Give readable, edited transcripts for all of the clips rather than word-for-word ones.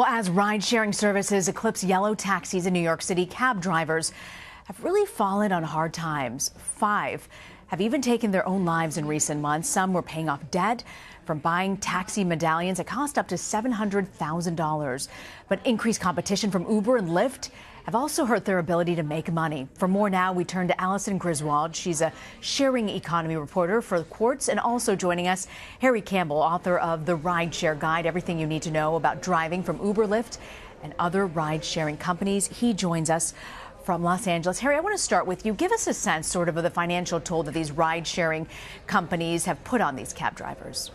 Well, as ride-sharing services eclipse yellow taxis in New York City, cab drivers have really fallen on hard times. 5 have even taken their own lives in recent months. Some were paying off debt from buying taxi medallions that cost up to $700,000. But increased competition from Uber and Lyft have also hurt their ability to make money. For more now, we turn to Alison Griswold. She's a sharing economy reporter for Quartz, and also joining us, Harry Campbell, author of The Rideshare Guide, everything you need to know about driving from Uber, Lyft, and other ride-sharing companies. He joins us from Los Angeles. Harry, I want to start with you. Give us a sense sort of the financial toll that these ride-sharing companies have put on these cab drivers.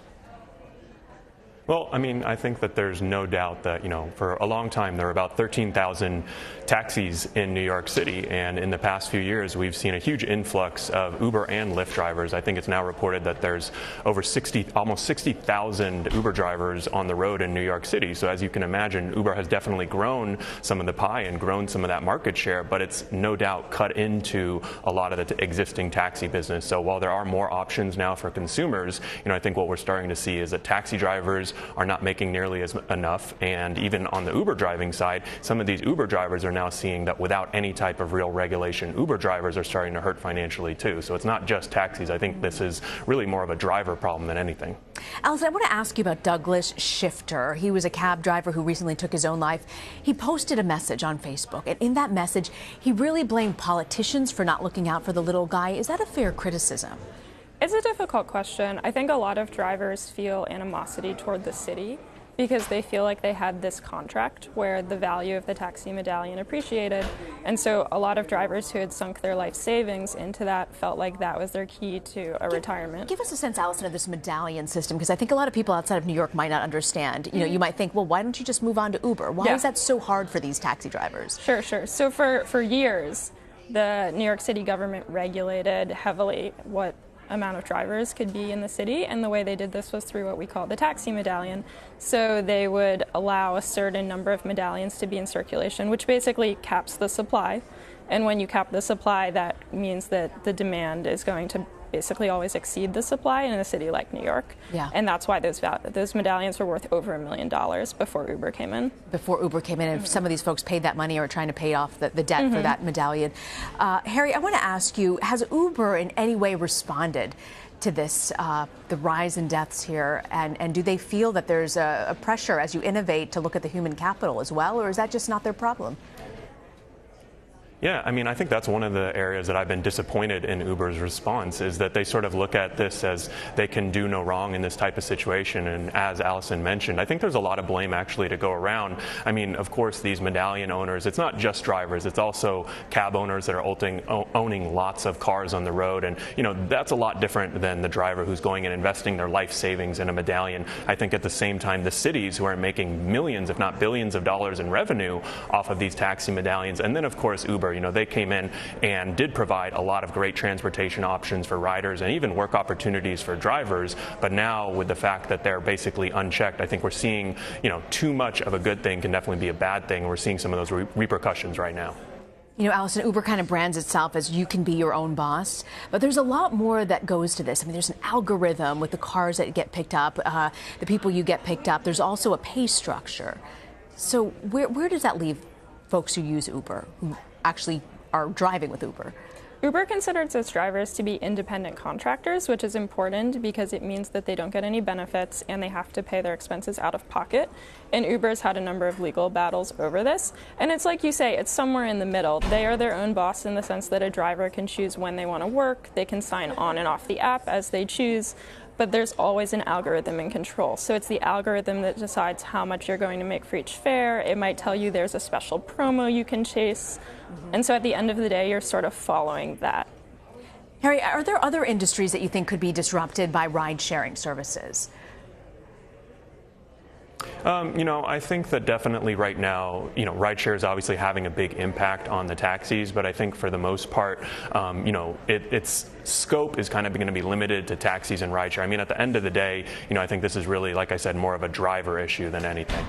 Well, I mean, I think that there's no doubt that, for a long time, there were about 13,000 taxis in New York City. And in the past few years, we've seen a huge influx of Uber and Lyft drivers. I think it's now reported that there's over almost 60,000 Uber drivers on the road in New York City. So as you can imagine, Uber has definitely grown some of the pie and grown some of that market share, but it's no doubt cut into a lot of the existing taxi business. So while there are more options now for consumers, I think what we're starting to see is that taxi drivers are not making nearly as enough. And even on the Uber driving side, some of these Uber drivers are now seeing that without any type of real regulation, Uber drivers are starting to hurt financially too. So it's not just taxis. I think this is really more of a driver problem than anything. Alison, I want to ask you about Douglas Shifter. He was a cab driver who recently took his own life. He posted a message on Facebook, and in that message, he really blamed politicians for not looking out for the little guy. Is that a fair criticism? It's a difficult question. I think a lot of drivers feel animosity toward the city because they feel like they had this contract where the value of the taxi medallion appreciated. And so a lot of drivers who had sunk their life savings into that felt like that was their key to a retirement. Give us a sense, Alison, of this medallion system, because I think a lot of people outside of New York might not understand. You might think, well, why don't you just move on to Uber? Why is that so hard for these taxi drivers? Sure. So for years, the New York City government regulated heavily what amount of drivers could be in the city, and the way they did this was through what we call the taxi medallion. So they would allow a certain number of medallions to be in circulation, which basically caps the supply. And when you cap the supply, that means that the demand is going to basically always exceed the supply in a city like New York. Yeah. And that's why those medallions were worth over $1 million before Uber came in. Before Uber came in, and some of these folks paid that money or are trying to pay off the debt for that medallion. Harry, I want to ask you, has Uber in any way responded to this, the rise in deaths here, and do they feel that there's a pressure as you innovate to look at the human capital as well, or is that just not their problem? Yeah, I mean, I think that's one of the areas that I've been disappointed in Uber's response, is that they sort of look at this as they can do no wrong in this type of situation. And as Alison mentioned, I think there's a lot of blame actually to go around. I mean, of course, these medallion owners, it's not just drivers, it's also cab owners that are owning lots of cars on the road. And, that's a lot different than the driver who's going and investing their life savings in a medallion. I think at the same time, the cities who are making millions, if not billions of dollars in revenue off of these taxi medallions. And then, of course, Uber. They came in and did provide a lot of great transportation options for riders and even work opportunities for drivers. But now, with the fact that they're basically unchecked, I think we're seeing, too much of a good thing can definitely be a bad thing. We're seeing some of those repercussions right now. Alison, Uber kind of brands itself as you can be your own boss, but there's a lot more that goes to this. I mean, there's an algorithm with the cars that get picked up, the people you get picked up. There's also a pay structure. So where does that leave folks who use Uber, who actually are driving with Uber? Uber considers its drivers to be independent contractors, which is important because it means that they don't get any benefits and they have to pay their expenses out of pocket. And Uber's had a number of legal battles over this. And it's like you say, it's somewhere in the middle. They are their own boss in the sense that a driver can choose when they want to work. They can sign on and off the app as they choose. But there's always an algorithm in control. So it's the algorithm that decides how much you're going to make for each fare. It might tell you there's a special promo you can chase. And so at the end of the day, you're sort of following that. Harry, are there other industries that you think could be disrupted by ride-sharing services? I think that definitely right now, rideshare is obviously having a big impact on the taxis, but I think for the most part, its scope is kind of going to be limited to taxis and rideshare. I mean, at the end of the day, I think this is really, like I said, more of a driver issue than anything.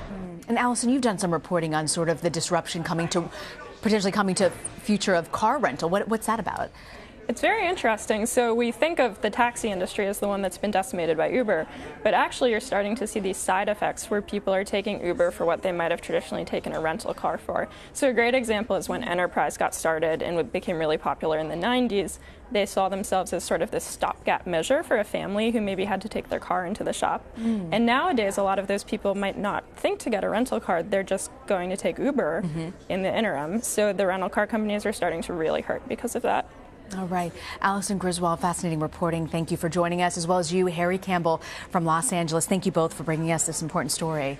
And Alison, you've done some reporting on sort of the disruption potentially coming to future of car rental. What's that about? It's very interesting. So we think of the taxi industry as the one that's been decimated by Uber, but actually you're starting to see these side effects where people are taking Uber for what they might have traditionally taken a rental car for. So a great example is when Enterprise got started and became really popular in the 90s. They saw themselves as sort of this stopgap measure for a family who maybe had to take their car into the shop. And nowadays, a lot of those people might not think to get a rental car. They're just going to take Uber in the interim. So the rental car companies are starting to really hurt because of that. All right. Alison, Griswold, fascinating reporting. Thank you for joining us, as well as you, Harry Campbell from Los Angeles. Thank you both for bringing us this important story.